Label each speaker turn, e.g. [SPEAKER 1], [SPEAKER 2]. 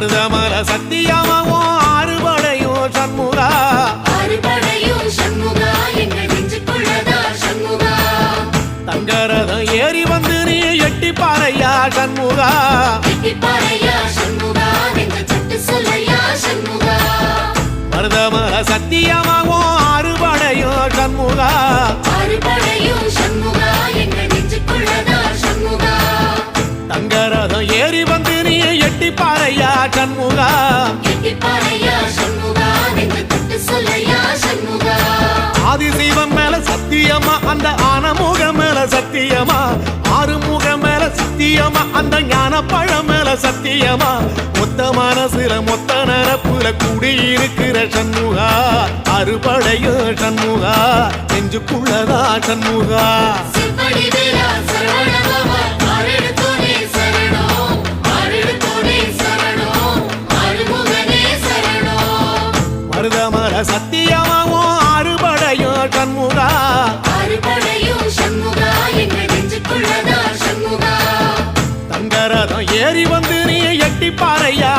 [SPEAKER 1] மருதமல சத்தியமாவும் ஆறுபடையும் சண்முகா
[SPEAKER 2] ஆறுபடையும் சண்முகா எங்க நெஞ்சுக்குள்ளதா சண்முகா
[SPEAKER 1] தங்கரதம் ஏறி வந்து நீ எட்டி பாறையா சண்முகா
[SPEAKER 2] எட்டி பாறையா சண்முகா எங்க சட்டு சொல்லையா சண்முகா
[SPEAKER 1] மருதமல சத்தியமாவும் ஆறுபடையும் சண்முகா
[SPEAKER 2] ஆறுபடையும் சண்முகா எங்க நெஞ்சுக்குள்ளதா சண்முகா
[SPEAKER 1] தங்கரதம் ஏறி வந்து நீ எட்டி பாறையா சண்முகா
[SPEAKER 2] எட்டி பாறையா சண்முகா எங்க சட்டு சொல்லையா சண்முகா
[SPEAKER 1] ஆதிசைவம் மேல சத்தியமா அந்த ஆனமுகம் மேல சத்தியமா ஆறுமுகம் மேல சத்தியமா அந்த ஞான பழம் மேல சத்தியமா மொத்த மனசுல மொத்த நரப்புல குடியிருக்கிற சண்முகா அறுபடையும் சண்முகா நெஞ்சுக்குள்ளதா சண்முகா
[SPEAKER 2] சிப்படி வேலா சரவணபவா ஆரெடுத்தோனே சரணம் ஆரெடுத்தோனே சரணம் ஆறுமுகனே சரணம்
[SPEAKER 1] மருதமல சத்தியமாவும் ஆறுபடையும் சண்முகா
[SPEAKER 2] ஆறுபடையும் சண்முகா எங்க நெஞ்சுக்குள்ளதா சண்முகா
[SPEAKER 1] தங்கரதம் ஏறி வந்து நீ எட்டி பாறையா